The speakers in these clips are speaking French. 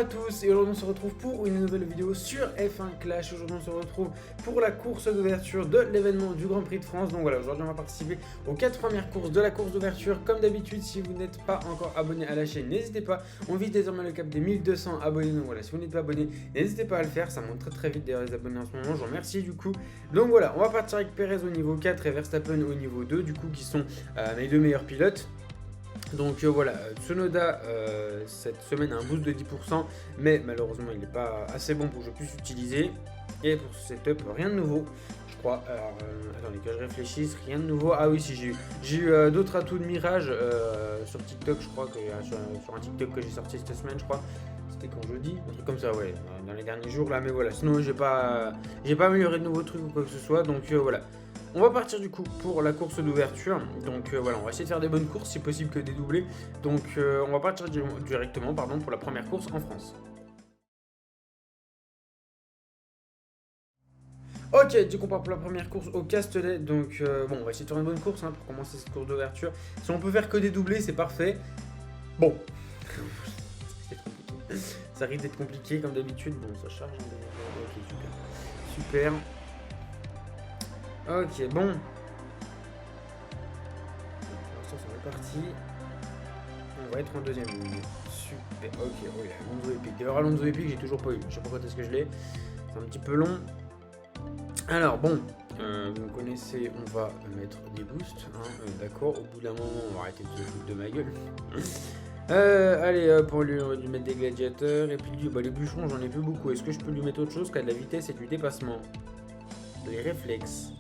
tous et aujourd'hui on se retrouve pour une nouvelle vidéo sur F1 Clash. Aujourd'hui on se retrouve pour la course d'ouverture de l'événement du Grand Prix de France. Donc voilà, aujourd'hui on va participer aux 4 premières courses de la course d'ouverture. Comme d'habitude, si vous n'êtes pas encore abonné à la chaîne, n'hésitez pas. On vise désormais le cap des 1200 abonnés. Donc voilà, si vous n'êtes pas abonné, n'hésitez pas à le faire. Ça monte très vite d'ailleurs les abonnés en ce moment. Je vous remercie du coup. Donc voilà, on va partir avec Perez au niveau 4 et Verstappen au niveau 2 du coup qui sont mes deux meilleurs pilotes. Donc voilà, Tsunoda cette semaine a un boost de 10%, mais malheureusement il n'est pas assez bon pour que je puisse l'utiliser. Et pour ce setup, rien de nouveau, je crois. Alors, attendez que je réfléchisse, rien de nouveau. Ah oui, si j'ai eu d'autres atouts de mirage sur TikTok, je crois, que, sur un TikTok que j'ai sorti cette semaine, je crois. C'était quand jeudi, un truc comme ça, ouais, dans les derniers jours là, mais voilà. Sinon, j'ai pas amélioré de nouveaux trucs ou quoi que ce soit, donc voilà. On va partir du coup pour la course d'ouverture. Donc voilà, on va essayer de faire des bonnes courses, si possible que des doublés. Donc on va partir directement pour la première course en France. Ok, du coup on part pour la première course au Castellet. Donc bon, on va essayer de faire une bonne course pour commencer cette course d'ouverture. Si on peut faire que des doublés, c'est parfait. Bon. Ça risque d'être compliqué comme d'habitude. Bon, ça charge. Ok, super. Ok, bon. Pour l'instant, c'est parti. On va être en deuxième ligne. Super. Ok, oh, il y a Alonso Epic. D'ailleurs, Alonso Epic, j'ai toujours pas eu. Je sais pas quand est-ce que je l'ai. C'est un petit peu long. Alors, bon. Vous me connaissez, on va mettre des boosts. D'accord. Au bout d'un moment, on va arrêter de se foutre de ma gueule. Allez, pour lui mettre des gladiateurs. Et puis, les bûcherons, j'en ai plus beaucoup. Est-ce que je peux lui mettre autre chose qu'à de la vitesse et du dépassement? Les réflexes.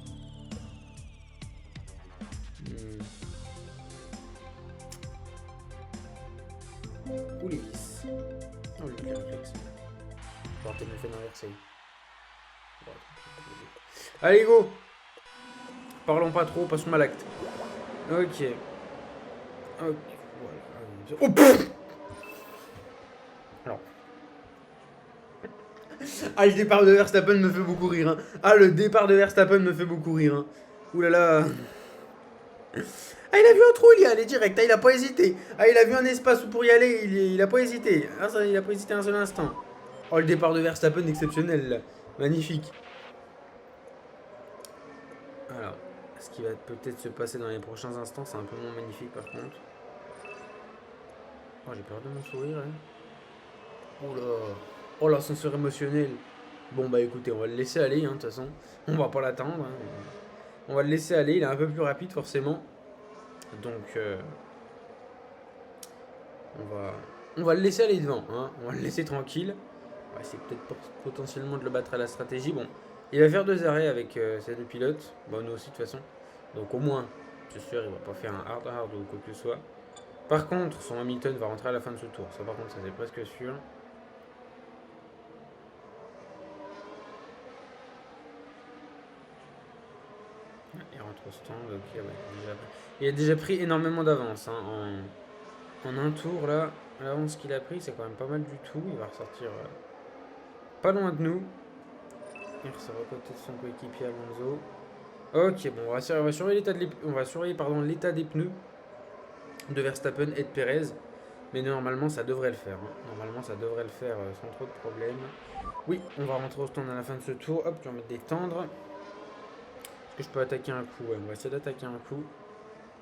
Ou les vis. Oh, le réflexe. J'aurais peut-être me fait d'inverser. Allez, go! Parlons pas trop, passons à l'acte. Ok. Ok. Voilà. Oh, pff! Alors. Ah, le départ de Verstappen me fait beaucoup rire. Ah, le départ de Verstappen me fait beaucoup rire. Ouh là là. Ah, il a vu un trou, il y allait direct. Ah, il a pas hésité. Ah, il a vu un espace pour y aller, il a pas hésité. Ah, ça, il a pas hésité un seul instant. Oh, le départ de Verstappen exceptionnel là. Magnifique. Alors, ce qui va peut-être se passer dans les prochains instants, c'est un peu moins magnifique par contre. Oh, j'ai peur de mon sourire là. Oh là. Oh l'ascenseur émotionnel. Bon bah écoutez, on va le laisser aller de toute façon. On va pas l'attendre. On va le laisser aller, il est un peu plus rapide forcément. Donc on va le laisser aller devant. On va le laisser tranquille. On va essayer peut-être potentiellement de le battre à la stratégie. Bon, il va faire 2 arrêts avec ses deux pilotes. Bon, nous aussi de toute façon. Donc au moins, c'est sûr, il va pas faire un hard ou quoi que ce soit. Par contre, son Hamilton va rentrer à la fin de ce tour. Ça par contre, ça c'est presque sûr. Il rentre au stand, ok, ouais. Il a déjà pris énormément d'avance. En un tour, là, l'avance qu'il a pris, c'est quand même pas mal du tout. Il va ressortir pas loin de nous. Il ressort à côté de son coéquipier Alonso. Ok, bon, on va surveiller l'état des pneus de Verstappen et de Perez. Mais normalement, ça devrait le faire. Normalement, ça devrait le faire sans trop de problèmes. Oui, on va rentrer au stand à la fin de ce tour. Hop, tu vas mettre des tendres. Est-ce que je peux attaquer un coup? Ouais, on va essayer d'attaquer un coup.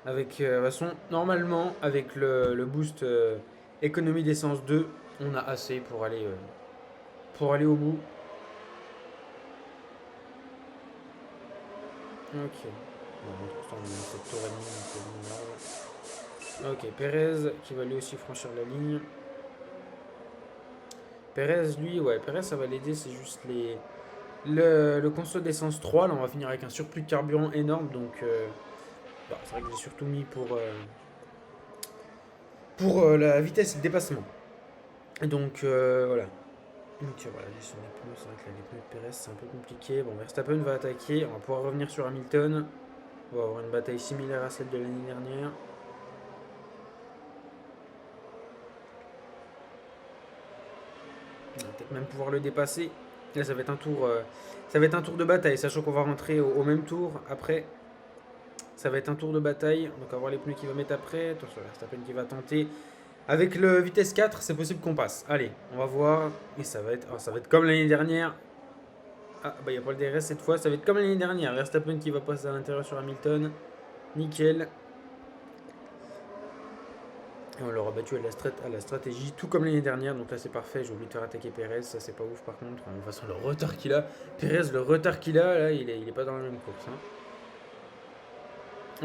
Avec, de toute façon, normalement, avec le boost économie d'essence 2, on a assez pour aller au bout. Ok. Ok, Perez qui va lui aussi franchir la ligne. Perez, lui, ouais, Perez, ça va l'aider, c'est juste le console d'essence 3. Là, on va finir avec un surplus de carburant énorme, donc c'est vrai que j'ai surtout mis pour la vitesse et le dépassement. Donc voilà. Donc voilà, gestion des pneus, c'est vrai que là, les pneus de Perez, c'est un peu compliqué. Bon, Verstappen va attaquer, on va pouvoir revenir sur Hamilton. On va avoir une bataille similaire à celle de l'année dernière. On va peut-être même pouvoir le dépasser. Là, ça va être un tour de bataille, sachant qu'on va rentrer au même tour après. Ça va être un tour de bataille. Donc, on va voir les pneus qu'il va mettre après. Attention, Verstappen qui va tenter. Avec le vitesse 4, c'est possible qu'on passe. Allez, on va voir. Et ça va être comme l'année dernière. Ah, bah, il n'y a pas le DRS cette fois. Ça va être comme l'année dernière. Verstappen qui va passer à l'intérieur sur Hamilton. Nickel. Et on l'aura battu à la stratégie, tout comme l'année dernière. Donc là, c'est parfait. J'ai oublié de faire attaquer Perez. Ça, c'est pas ouf par contre. De toute façon, le retard qu'il a. Perez, le retard qu'il a, là, il est pas dans la même course. Hein.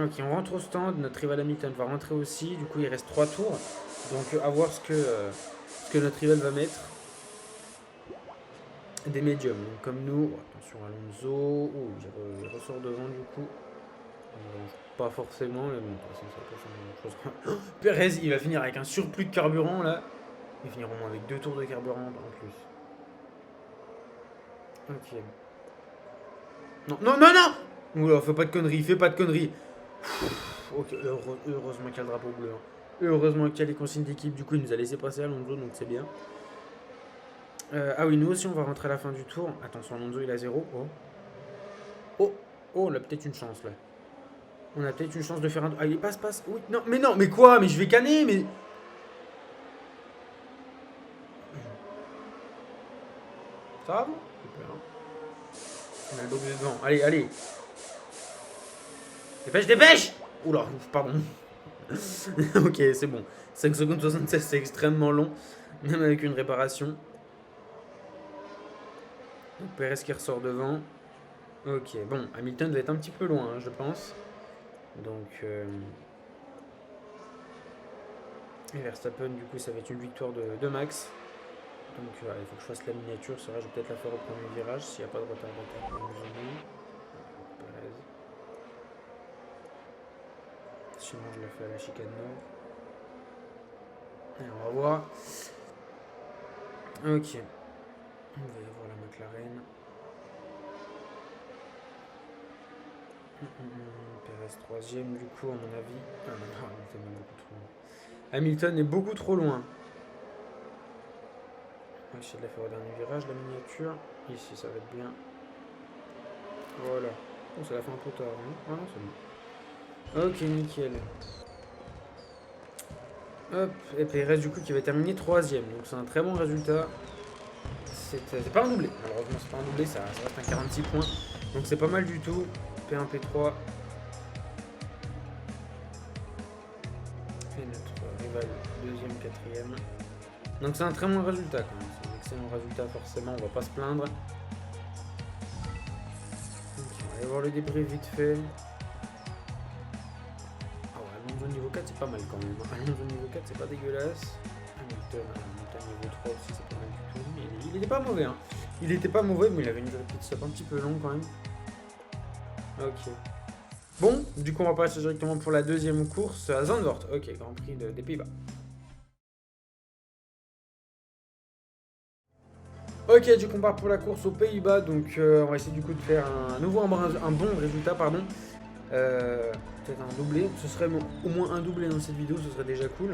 Ok, on rentre au stand. Notre rival Hamilton va rentrer aussi. Du coup, il reste 3 tours. Donc, à voir ce que notre rival va mettre. Des médiums, donc comme nous. Oh, attention Alonso. Oh, il ressort devant du coup. Pas forcément, mais bon, de toute façon, ça peut changer grand chose. Perez, il va finir avec un surplus de carburant là. Il va finir au moins avec 2 tours de carburant en plus. Ok. Non, non, non, non. Oula, fais pas de conneries, fais pas de conneries. Ok, heureusement qu'il y a le drapeau bleu. Hein. Heureusement qu'il y a les consignes d'équipe, du coup il nous a laissé passer Alonso, donc c'est bien. Ah oui, nous aussi on va rentrer à la fin du tour. Attention, Alonso il a 0. Oh. Oh, oh, on a peut-être une chance là. On a peut-être une chance de faire un... Ah, il passe. Oui, non, mais quoi? Mais je vais canner, mais... Ça va bon? Super. On a le box devant. Allez, allez. Dépêche, dépêche! Oula, pardon. Ok, c'est bon. 5 secondes 76, c'est extrêmement long. Même avec une réparation. Donc Perez qui ressort devant. Ok, bon, Hamilton va être un petit peu loin, hein, je pense. Donc... Et Verstappen, du coup, ça va être une victoire de Max. Donc il faut que je fasse la miniature. C'est vrai, je vais peut-être la faire au premier virage s'il n'y a pas de retardateur. Sinon, je la fais à la chicane nord. Allez, on va voir. Ok. On va y avoir la McLaren. Perez troisième, du coup, à mon avis. Ah non, Hamilton est beaucoup trop loin. Hamilton est beaucoup trop loin. On va essayer de la faire au dernier virage, la miniature. Ici, ça va être bien. Voilà. Oh, ça l'a fait un peu tard. Hein. Ah non, c'est bon. Ok, nickel. Hop, et Perez du coup qui va terminer troisième. Donc c'est un très bon résultat. C'est pas un doublé. Malheureusement, c'est pas un doublé, ça reste un 46 points. Donc c'est pas mal du tout. P1, P3. Et notre rival, deuxième, quatrième. Donc c'est un très bon résultat quand même. C'est un excellent résultat forcément, on va pas se plaindre. Donc, on va aller voir le débrief vite fait. Ah ouais, Alonso niveau 4 c'est pas mal quand même. Alonso niveau 4 c'est pas dégueulasse. Hamilton niveau 3 aussi c'est pas mal du tout. Mais il était pas mauvais hein. Il était pas mauvais mais il avait une pit stop un petit peu long quand même. Ok. Bon, du coup on va passer directement pour la deuxième course à Zandvoort. Ok, Grand Prix des Pays-Bas. Ok, du coup on part pour la course aux Pays-Bas, donc on va essayer du coup de faire un bon résultat, pardon. Peut-être un doublé, ce serait au moins un doublé dans cette vidéo, ce serait déjà cool.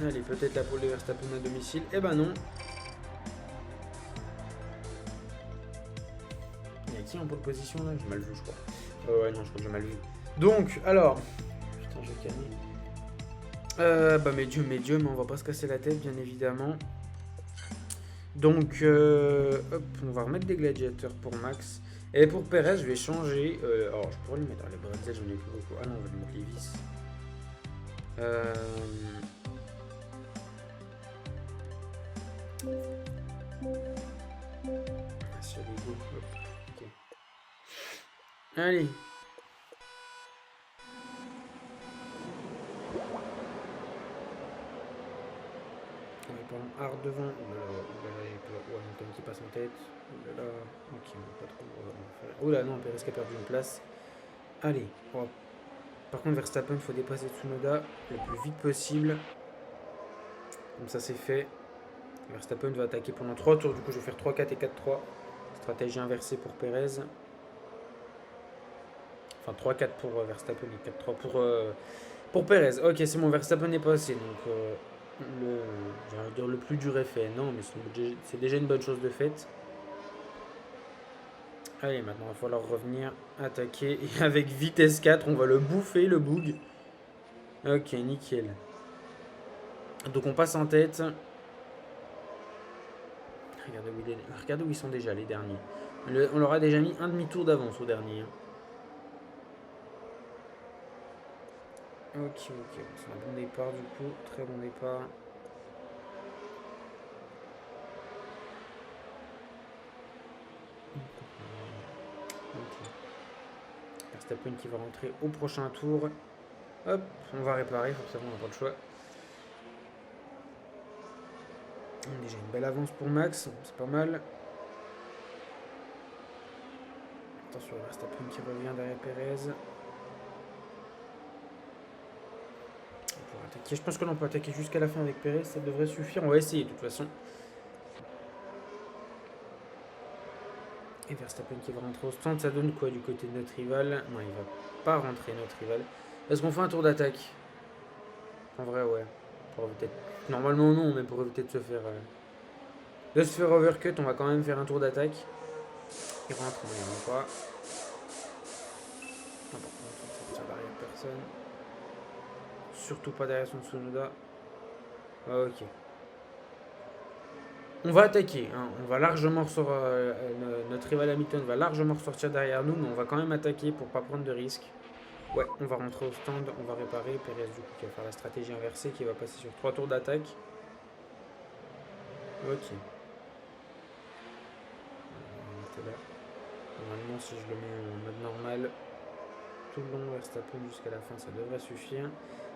Allez, peut-être la pole de Verstappen à domicile, eh ben non. Il y a qui en pole position là? J'ai mal vu je crois. Ouais non, je crois que j'ai mal vu. Donc, alors... Putain, je vais calmer. Bah médium, on va pas se casser la tête bien évidemment. Donc, hop, on va remettre des gladiateurs pour Max. Et pour Perez, je vais changer. Alors, je pourrais lui mettre les bretzels, j'en ai plus beaucoup. Ah non, on va lui mettre les vis. Sur les go. Ok. Allez. Hard devant, Hamilton qui passe en tête. Ok, on va pas trop faire. Oula, non, Perez qui a perdu une place. Allez, par contre, Verstappen, il faut dépasser Tsunoda le plus vite possible. Comme ça, c'est fait. Verstappen va attaquer pendant 3 tours. Du coup, je vais faire 3-4 et 4-3. Stratégie inversée pour Perez. Enfin, 3-4 pour Verstappen et 4-3 pour Perez. Ok, c'est bon, Verstappen est passé. Donc, j'ai envie de dire le plus dur est fait. Non, mais c'est déjà une bonne chose de faite. Allez, maintenant il va falloir revenir attaquer. Et avec vitesse 4, on va le bouffer, le boug. Ok, nickel. Donc on passe en tête. Regardez où ils sont déjà les derniers. On leur a déjà mis un demi-tour d'avance au dernier. Ok. C'est un bon départ du coup. Très bon départ. Ok. Verstappen qui va rentrer au prochain tour. Hop, on va réparer, forcément on n'a pas le choix. Déjà une belle avance pour Max, c'est pas mal. Attention, Verstappen qui revient derrière Perez. On pourra attaquer. Je pense que l'on peut attaquer jusqu'à la fin avec Perez, ça devrait suffire. On va essayer de toute façon. Et Verstappen qui va rentrer au stand, ça donne quoi du côté de notre rival? Non, il va pas rentrer notre rival. Est-ce qu'on fait un tour d'attaque? En vrai, ouais. Normalement non, mais pour éviter de se faire overcut, on va quand même faire un tour d'attaque. Il rentre, mais il rentre pas. Non, par contre, on ne sortir derrière personne. Surtout pas derrière son Tsunoda. Ok. On va attaquer. Hein. On va largement notre rival Hamilton va largement ressortir derrière nous, mais on va quand même attaquer pour pas prendre de risques. Ouais, on va rentrer au stand, on va réparer. Perez du coup qui va faire la stratégie inversée, qui va passer sur 3 tours d'attaque. Ok. Là. Normalement, si je le mets en mode normal, tout le long Verstappen jusqu'à la fin, ça devrait suffire.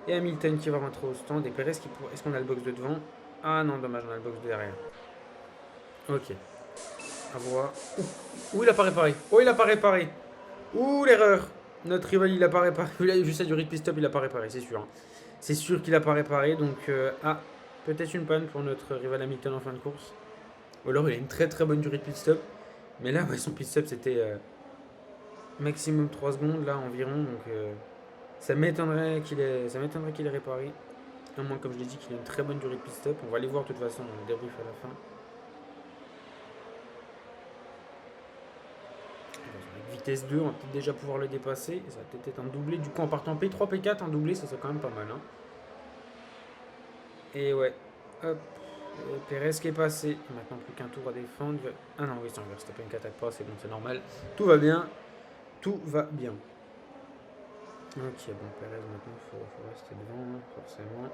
Et Hamilton qui va rentrer au stand. Et Perez qui pourrait... Est-ce qu'on a le box de devant? Ah non, dommage, on a le box de derrière. Ok. À voir. Ouh, il a pas réparé. Oh, il a pas réparé. Ouh, l'erreur. Notre rival, il a pas réparé. Il a juste à du pit stop, il a pas réparé, c'est sûr. C'est sûr qu'il a pas réparé. Donc, peut-être une panne pour notre rival Hamilton en fin de course. Ou alors, il a une très très bonne durée de pit stop. Mais là, ouais, son pit stop, c'était maximum 3 secondes, là, environ. Donc, ça m'étonnerait qu'il ait réparé. À moins, comme je l'ai dit, qu'il a une très bonne durée de pit stop. On va aller voir de toute façon le débrief à la fin. Avec vitesse 2, on va peut-être déjà pouvoir le dépasser. Ça va peut-être être un doublé. Du coup, en partant P3, P4, un doublé, ça serait quand même pas mal. Hein. Et ouais. Hop. Perez qui est passé. Maintenant, plus qu'un tour à défendre. Ah non, oui, c'est un Verstappen qui attaque pas. C'est bon, c'est normal. Tout va bien. Tout va bien. Ok, bon, Perez, maintenant, il faut rester devant, hein, forcément.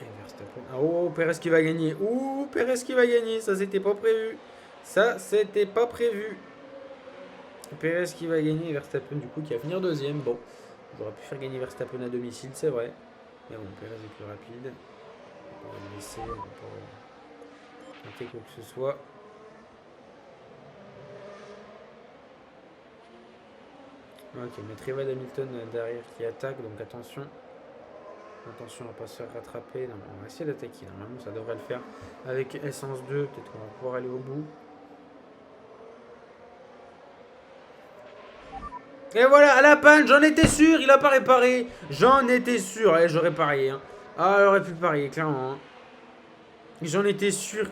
Et Verstappen. Oh, Perez qui va gagner. Ouh, Perez qui va gagner. Ça, c'était pas prévu. Ça, c'était pas prévu. Perez qui va gagner. Verstappen, du coup, qui va finir deuxième. Bon, j'aurais pu faire gagner Verstappen à domicile, c'est vrai. Mais bon, Perez est plus rapide. On va le laisser. On va pas tenter quoi que ce soit. Ok, notre rival Hamilton derrière qui attaque, donc attention. Attention à ne pas se faire rattraper. Non, on va essayer d'attaquer. Normalement, ça devrait le faire. Avec Essence 2, peut-être qu'on va pouvoir aller au bout. Et voilà, à la panne, j'en étais sûr, il a pas réparé. J'en étais sûr. Allez, j'aurais parié. Hein. Ah, j'aurais pu parier, clairement. Hein. J'en étais sûr.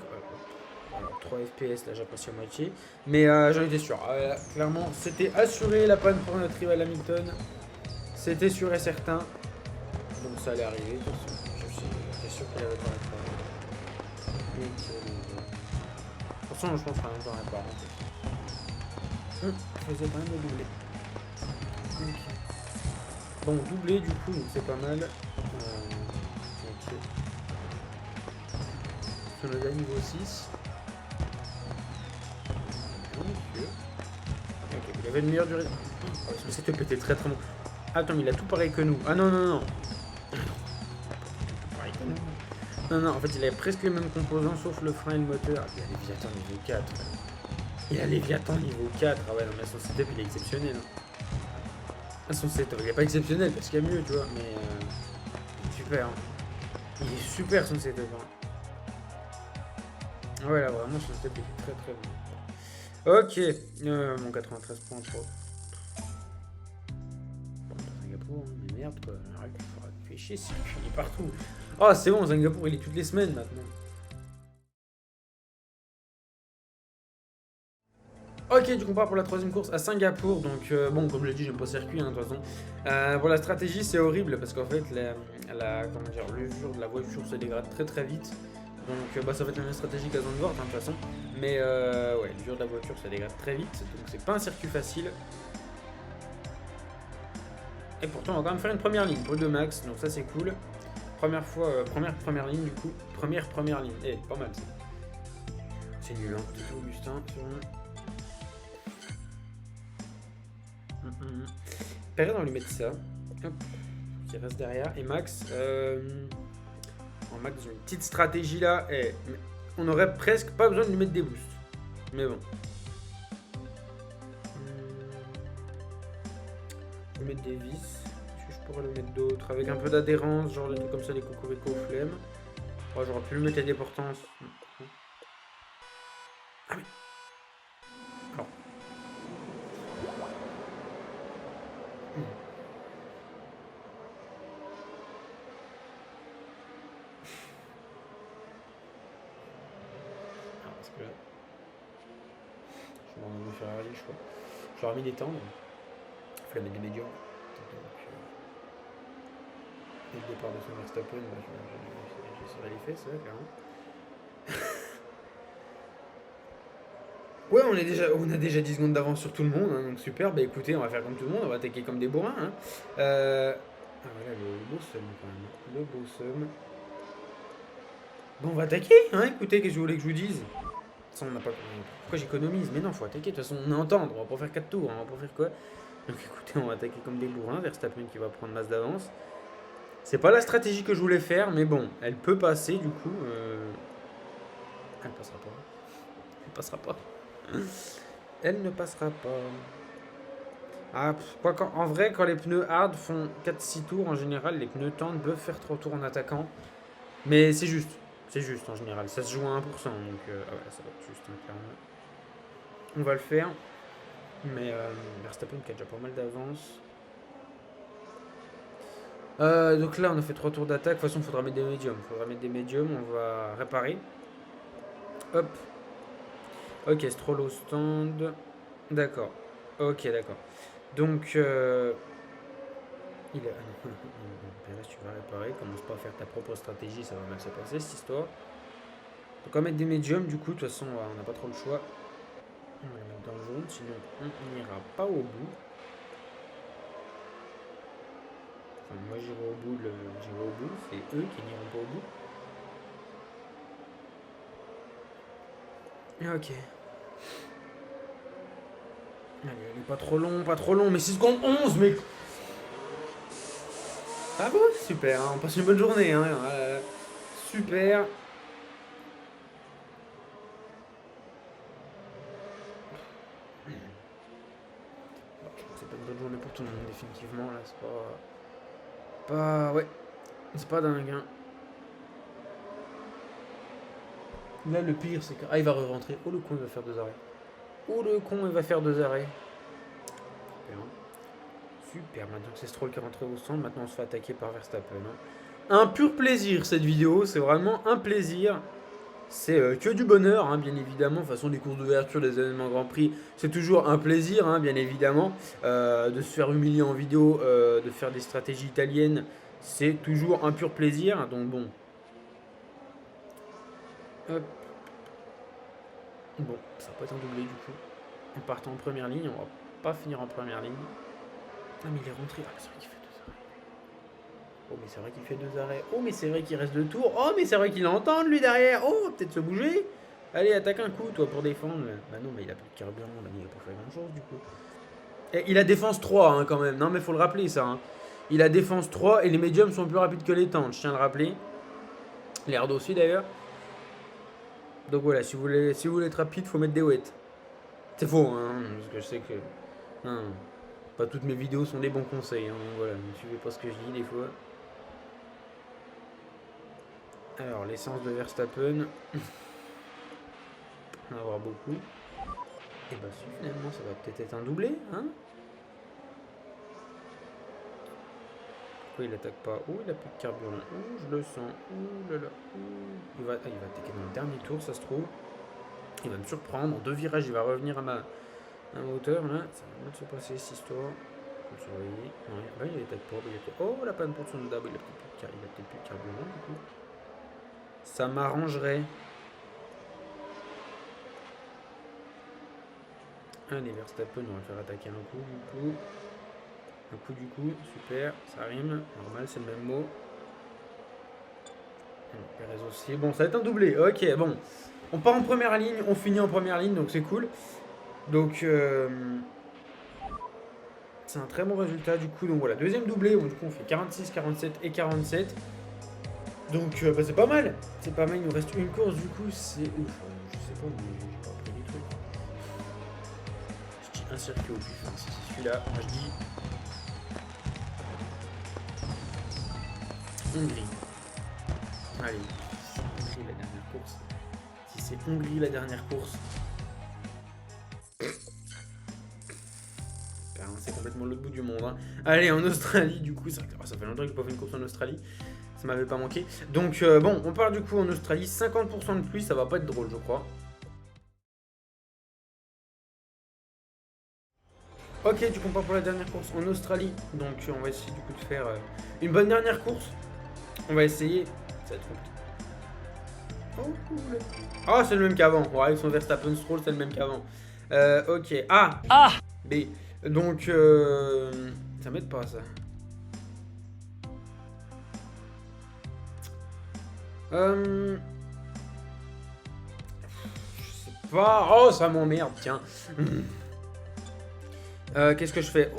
Alors, 3 FPS, là, j'apprécie à moitié. Mais j'en étais sûr. Clairement, c'était assuré la panne pour notre rival Hamilton. C'était sûr et certain. Donc ça allait arriver. J'étais sûr qu'il avait pas réparé. De toute façon, je pense quand même qu'on n'aurait pas rentré. Je faisais quand même le doublé. Okay. Bon, doublé du coup, donc c'est pas mal. Ok. Tsunoda niveau 6. Ok, il avait une meilleure durée. Oh, son setup était très très bon. Attends, mais il a tout pareil que nous. Ah non, non, non. Pareil que nous. Non, non, en fait, il avait presque les mêmes composants sauf le frein et le moteur. Il a Léviathan niveau 4. Il a Léviathan niveau 4. Ah ouais, non, mais son setup il est exceptionnel. Hein. Son setup, il est pas exceptionnel parce qu'il y a mieux, tu vois, mais super. Hein. Il est super son setup. Hein. Ouais, là vraiment son setup est très très bon. Ok, mon 93 points trop. Bon, Singapour, hein, mais merde quoi. Arrête, tu fais chier, il est partout. Oh, c'est bon, Singapour il est toutes les semaines maintenant. Ok, du coup on part pour la troisième course à Singapour. Donc bon, comme je l'ai dit, j'aime pas le circuit de toute façon. Bon, la stratégie c'est horrible parce qu'en fait comment dire, l'usure de la voiture se dégrade très très vite. Donc bah, ça va être la même stratégie qu'à Zandvoort de toute façon. Mais ouais, l'usure de la voiture se dégrade très vite. Donc c'est pas un circuit facile. Et pourtant on va quand même faire une première ligne pour le 2 max. Donc ça c'est cool. Première fois, première ligne du coup. Première ligne. Eh, pas mal ça. C'est nul hein. C'est Augustin. Perret, on va lui mettre ça. Hop. Qui reste derrière. Et Max. Max, j'ai une petite stratégie là. Et on aurait presque pas besoin de lui mettre des boosts. Mais bon. Je vais mettre des vis. Est-ce que je pourrais lui mettre d'autres avec un peu d'adhérence, genre des trucs comme ça, des cocorico flemme. Oh, j'aurais pu lui mettre la déportance. Ah oui. Alors. Parce que là, je vais en faire rallye, je crois. J'aurais mis des tendres. Il fallait mettre des médiums. Et le départ de son Verstappen, j'ai serré les fesses, ouais, clairement. Ouais, on a déjà 10 secondes d'avance sur tout le monde, hein, donc super. Bah écoutez, on va faire comme tout le monde, on va attaquer comme des bourrins. Hein. Ah voilà, le beau seum quand même. Le beau seum. Bon, on va attaquer, hein, écoutez, qu'est-ce que vous voulez que je vous dise? On n'a pas... Pourquoi j'économise? Mais non, faut attaquer, de toute façon, on est entendre, on va pas faire 4 tours, hein, on va pas faire quoi? Donc écoutez, on va attaquer comme des bourrins, Verstappen qui va prendre masse d'avance. C'est pas la stratégie que je voulais faire, mais bon, elle peut passer du coup. Elle passera pas. Elle passera pas. Elle ne passera pas. Ah, quoi, en vrai, quand les pneus hard font 4-6 tours, en général, les pneus tendres peuvent faire 3 tours en attaquant. Mais c'est juste. C'est juste en général. Ça se joue à 1%. Donc, ah ouais, ça va être juste, hein, clairement. On va le faire. Mais Verstappen qui a déjà pas mal d'avance. Donc là, on a fait 3 tours d'attaque. De toute façon, il faudra mettre des médiums. On va réparer. Hop. Ok, Stroll au stand. D'accord. Ok, d'accord. Donc, il a... Pérez, tu vas réparer. Commence pas à faire ta propre stratégie, ça va mal se passer cette histoire. Donc, on va mettre des médiums. Du coup, de toute façon, on n'a pas trop le choix. On va les mettre dans le jaune, sinon on n'ira pas au bout. Enfin, moi, j'irai au bout. C'est eux qui n'iront pas au bout. Ok. Allez, pas trop long, mais 6 secondes 11, mais... Ah bon, super, hein, on passe une bonne journée, hein, super. C'est pas une bonne journée pour tout le monde, définitivement, là, c'est pas... Ouais, c'est pas dingue, hein. Là, le pire, c'est que... Ah, il va re-rentrer. Oh, le con, il va faire 2 arrêts. Super, maintenant que c'est Stroll qui est rentré au centre, maintenant on se fait attaquer par Verstappen. Hein. Un pur plaisir cette vidéo, c'est vraiment un plaisir. C'est que du bonheur, hein, bien évidemment. De toute façon, les courses d'ouverture, des événements Grand Prix, c'est toujours un plaisir, hein, bien évidemment. De se faire humilier en vidéo, de faire des stratégies italiennes, c'est toujours un pur plaisir. Donc bon. Hop. Bon, ça va pas être un doublé du coup. En partant en première ligne, on va pas finir en première ligne. Ah mais il est rentré. Ah mais c'est vrai qu'il fait 2 arrêts. Oh mais c'est vrai qu'il fait 2 arrêts. Oh mais c'est vrai qu'il reste 2 tours. Oh mais c'est vrai qu'il entend lui derrière. Oh peut-être se bouger. Allez attaque un coup toi pour défendre. Bah non mais il a plus de carburant là, il a pas fait grand chose du coup. Et il a défense 3 hein, quand même. Non mais faut le rappeler ça. Hein. Il a défense 3 et les médiums sont plus rapides que les tentes. Je tiens à le rappeler. Les hard aussi d'ailleurs. Donc voilà, si vous voulez être rapide, faut mettre des wets. C'est faux, hein, parce que je sais que... Non, pas toutes mes vidéos sont des bons conseils, hein, donc voilà, ne suivez pas ce que je dis des fois. Alors, l'essence de Verstappen. On va avoir beaucoup. Et bah si, finalement, ça va peut-être être un doublé, hein. Pourquoi il attaque pas? Oh, il a plus de carburant. Oh, je le sens. Oh là là. Il va attaquer dans le dernier tour, ça se trouve. Il va me surprendre. En 2 virages, il va revenir à Un moteur là, ça va bien se passer cette histoire. Faut le surveiller. Ouais, bah, il est peut-être pas. Oh la panne pour son dab, il a peut-être plus de carburant du coup. Ça m'arrangerait. Allez, Verstappen, on va le faire attaquer un coup du coup. Un coup du coup, super, ça rime. Normal, c'est le même mot. Perez aussi. Bon, ça va être un doublé. Ok, bon. On part en première ligne, on finit en première ligne, donc c'est cool. Donc, c'est un très bon résultat du coup. Donc voilà, deuxième doublé. Donc, du coup, on fait 46, 47 et 47. Donc, bah, c'est pas mal. C'est pas mal. Il nous reste une course du coup. C'est ouf. Je sais pas, mais j'ai pas appris du truc. Je dis un circuit au pif. Hein. Si c'est celui-là, moi je dis Hongrie. Allez, si c'est Hongrie la dernière course. Si c'est Hongrie la dernière course. C'est complètement l'autre bout du monde. Hein. Allez, en Australie, du coup, ça fait longtemps que j'ai pas fait une course en Australie. Ça m'avait pas manqué. Donc, bon, on part du coup en Australie. 50% de pluie, ça va pas être drôle, je crois. Ok, du coup, on part pour la dernière course en Australie. Donc, on va essayer du coup de faire une bonne dernière course. On va essayer. Ça va être compliqué. Oh, cool. Ah, c'est le même qu'avant. Ouais, avec son Verstappen Stroll, c'est le même qu'avant. Ok. A. B. Donc, ça m'aide pas ça. Je sais pas. Oh, ça m'emmerde, tiens. Qu'est-ce que je fais?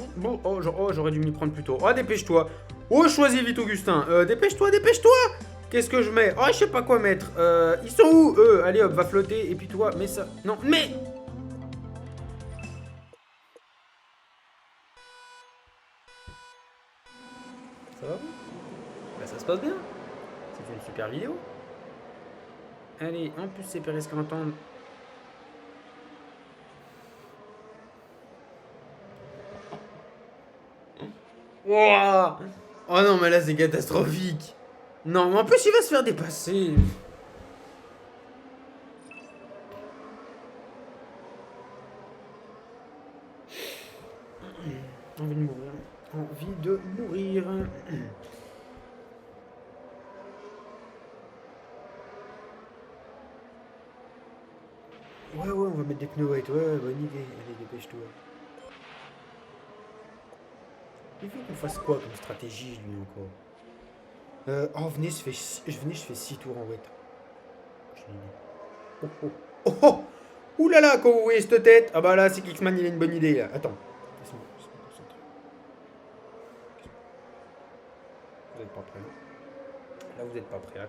J'aurais dû m'y prendre plus tôt. Oh, dépêche-toi. Oh, choisis vite, Augustin. Dépêche-toi, dépêche-toi. Qu'est-ce que je mets? Oh, je sais pas quoi mettre. Ils sont où, eux? Allez, hop, va flotter. Et puis toi, mets ça. Non, mais. Ça va? Bah, ça se passe bien. C'est une super vidéo. Allez, en plus, c'est Pérez qui entend. Wow. Oh non, mais là, c'est catastrophique. Non, mais en plus, il va se faire dépasser. Envie de mourir. Envie de mourir. Ouais, on va mettre des pneus white. Ouais, bonne idée. Allez, dépêche-toi. Il faut qu'on fasse quoi comme stratégie, lui, encore? Oh, venez, je fais 6 tours en wet. Oh, oh, oh, oh. Ouh là là, quand vous voyez cette tête. Ah bah là, c'est Kicksman, il a une bonne idée, là. Attends. Laisse-moi me concentrer. Vous êtes pas prêts. Là, vous êtes pas prêts.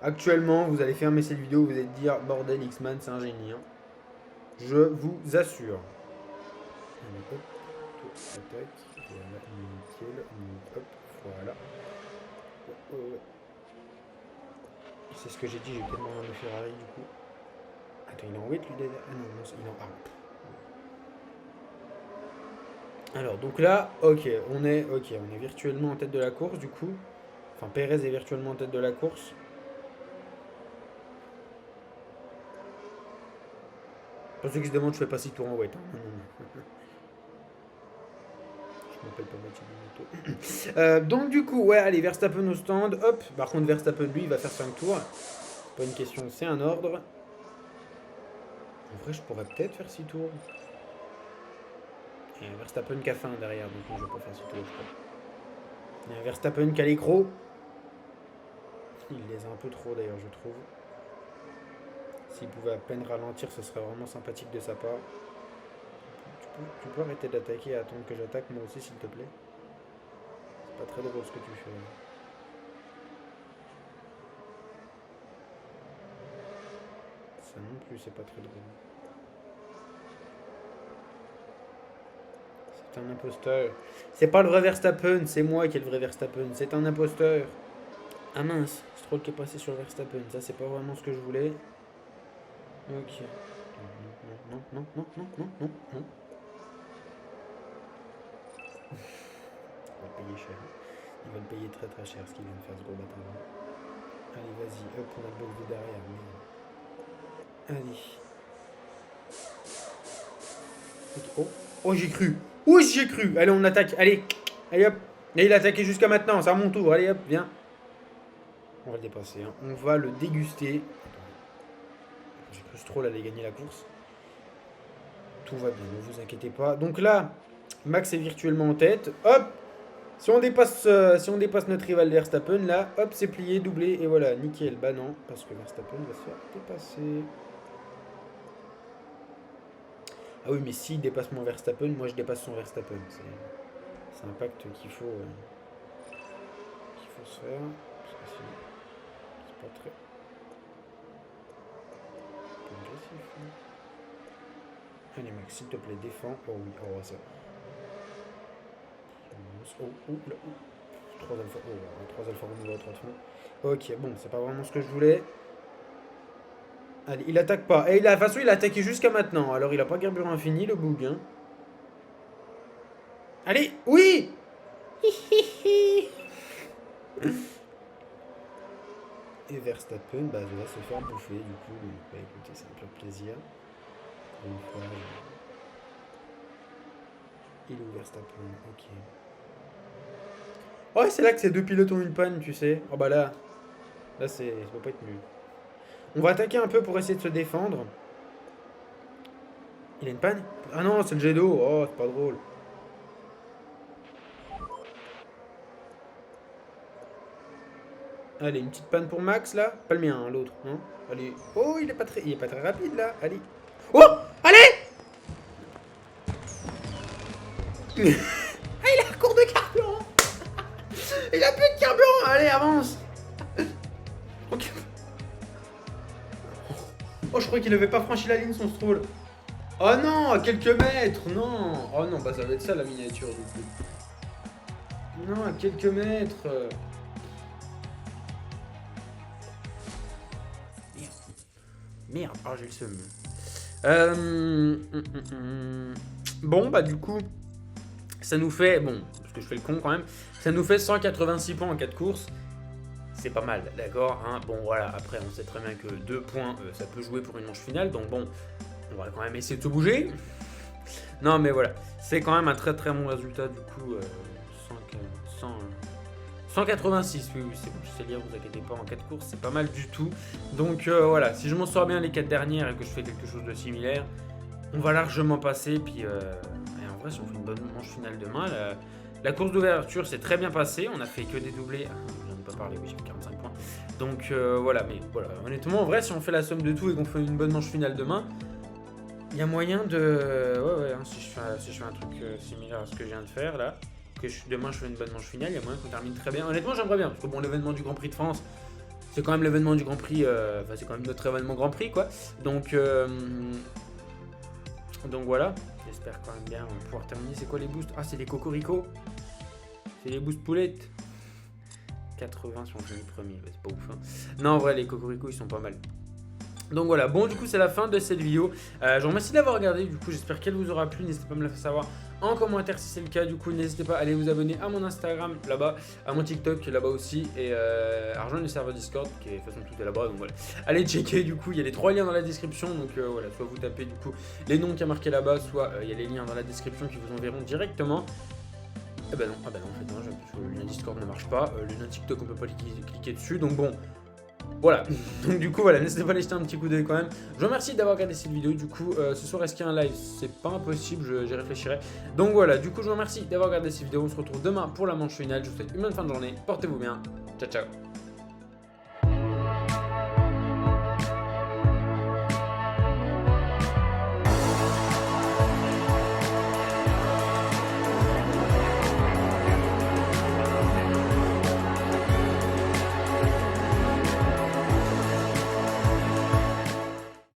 Actuellement, vous allez fermer cette vidéo, vous allez dire, bordel, X-Man, c'est un génie. Hein. Je vous assure. Allez, hop. Attaque. Voilà, nickel. Hop, voilà. C'est ce que j'ai dit, j'ai peut-être moins de Ferrari du coup. Attends, il est en 8 lui derrière. Ah non, il est en 1. Alors, donc là, ok, on est virtuellement en tête de la course du coup. Enfin, Pérez est virtuellement en tête de la course. Pour ceux qui se demandent, je fais pas 6 tours en wet. Hein. Je m'appelle pas Mathieu Binotto. Donc du coup, ouais, allez, Verstappen au stand. Hop, par contre, Verstappen, lui, il va faire 5 tours. C'est pas une question, c'est un ordre. En vrai, je pourrais peut-être faire 6 tours. Il y a un Verstappen qui a faim derrière, donc non, je vais pas faire 6 tours, je crois. Il y a un Verstappen qui a l'écro. Il les a un peu trop d'ailleurs, je trouve. S'il pouvait à peine ralentir, ce serait vraiment sympathique de sa part. Tu peux arrêter d'attaquer et attendre que j'attaque moi aussi, s'il te plaît? C'est pas très drôle ce que tu fais. Ça non plus, c'est pas très drôle. C'est un imposteur. C'est pas le vrai Verstappen, c'est moi qui ai le vrai Verstappen. C'est un imposteur. Ah mince, Stroll qui est passé sur Verstappen. Ça, c'est pas vraiment ce que je voulais. Ok. Non. Il va le payer cher. Il va le payer très très cher ce qu'il vient de faire ce gros bâtard. Allez, vas-y, hop, on a le box de derrière. Mais... Allez. Oh, oh j'ai cru. Oh, j'ai cru. Allez, on attaque. Allez, allez hop. Et il a attaqué jusqu'à maintenant. C'est à mon tour. Allez hop, viens. On va le dépasser. Hein. On va le déguster. J'ai cru que Stroll allait gagner la course. Tout va bien, ne vous inquiétez pas. Donc là, Max est virtuellement en tête. Hop. Si on dépasse notre rival Verstappen, là, hop, c'est plié, doublé, et voilà, nickel. Bah non, parce que Verstappen va se faire dépasser. Ah oui, mais s'il dépasse mon Verstappen, moi je dépasse son Verstappen. C'est un pacte qu'il faut se faire. Parce que sinon, c'est pas très agressif. Hein. Allez, Max, s'il te plaît, défends. Oh oui, oh ça. Oh, oh, là, oh. 3 alpha. Oh, 3 alpha Romeo, 3 de fond. Ok, bon, c'est pas vraiment ce que je voulais. Allez, il attaque pas. Et de toute façon, il a attaqué jusqu'à maintenant. Alors, il a pas carburant infini, le boug. Hein. Allez, oui. Et Verstappen, bah, va se faire bouffer, du coup. Bah, écoutez, ça me fait plaisir. Une fois, il est où Verstappen? Ok. Ouais, c'est là que ces deux pilotes ont une panne, tu sais. Oh bah là ça va pas être mieux. On va attaquer un peu pour essayer de se défendre. Il a une panne? Ah non, c'est le jet d'eau. Oh, c'est pas drôle. Allez, une petite panne pour Max là. Pas le mien, hein, l'autre. Hein. Allez. Oh, il est pas très rapide là. Allez. Oh, allez. Ah, il a un cours de carburant. Il a plus de carburant. Allez, avance. Ok. Oh, je crois qu'il avait pas franchi la ligne son Stroll. Oh non, à quelques mètres, non. Oh non, bah ça va être ça la miniature du coup. Non, à quelques mètres. Merde, oh j'ai le seum. Bon, bah du coup, ça nous fait, bon, parce que je fais le con quand même, ça nous fait 186 points en 4 courses. C'est pas mal, d'accord hein. Bon voilà, après on sait très bien que 2 points, ça peut jouer pour une manche finale, donc bon, on va quand même essayer de se bouger. Non mais voilà, c'est quand même un très très bon résultat du coup, 186, oui, c'est bon, je sais lire, vous inquiétez pas, en 4 courses, c'est pas mal du tout. Donc voilà, si je m'en sors bien les 4 dernières et que je fais quelque chose de similaire, on va largement passer. Puis et en vrai, si on fait une bonne manche finale demain, la course d'ouverture s'est très bien passée. On a fait que des doublés. Ah, je viens de pas parler, oui, j'ai fait 45 points. Donc voilà, mais voilà, honnêtement, en vrai, si on fait la somme de tout et qu'on fait une bonne manche finale demain, il y a moyen de. Ouais, hein, si je fais un truc similaire à ce que je viens de faire là. Demain je fais une bonne manche finale, il y a moyen qu'on termine très bien. Honnêtement, j'aimerais bien, parce que bon, l'événement du Grand Prix de France, c'est quand même l'événement du Grand Prix, enfin c'est quand même notre événement Grand Prix quoi. Donc voilà, j'espère quand même bien pouvoir terminer. C'est quoi les boosts? Ah, c'est les cocorico. C'est les boosts poulettes. 80 si on fait le premier, c'est pas ouf. Hein. Non, en vrai, les cocorico ils sont pas mal. Donc voilà, bon du coup c'est la fin de cette vidéo. Je vous remercie d'avoir regardé, du coup j'espère qu'elle vous aura plu. N'hésitez pas à me le faire savoir en commentaire si c'est le cas. Du coup n'hésitez pas à aller vous abonner à mon Instagram là-bas, à mon TikTok là-bas aussi, et à rejoindre le serveur Discord qui est de toute façon tout est là-bas. Donc voilà, allez checker, du coup il y a les 3 liens dans la description. Donc voilà, soit vous tapez du coup les noms qui a marqué là-bas, soit il y a les liens dans la description qui vous enverront directement. Ah bah non, en fait non, le lien Discord ne marche pas, le lien TikTok on peut pas cliquer dessus, donc bon. Voilà, donc du coup voilà, n'hésitez pas à aller jeter un petit coup d'œil quand même. Je vous remercie d'avoir regardé cette vidéo. Du coup ce soir est-ce qu'il y a un live? C'est pas impossible, j'y réfléchirai. Donc voilà, du coup je vous remercie d'avoir regardé cette vidéo. On se retrouve demain pour la manche finale. Je vous souhaite une bonne fin de journée, portez-vous bien, ciao ciao.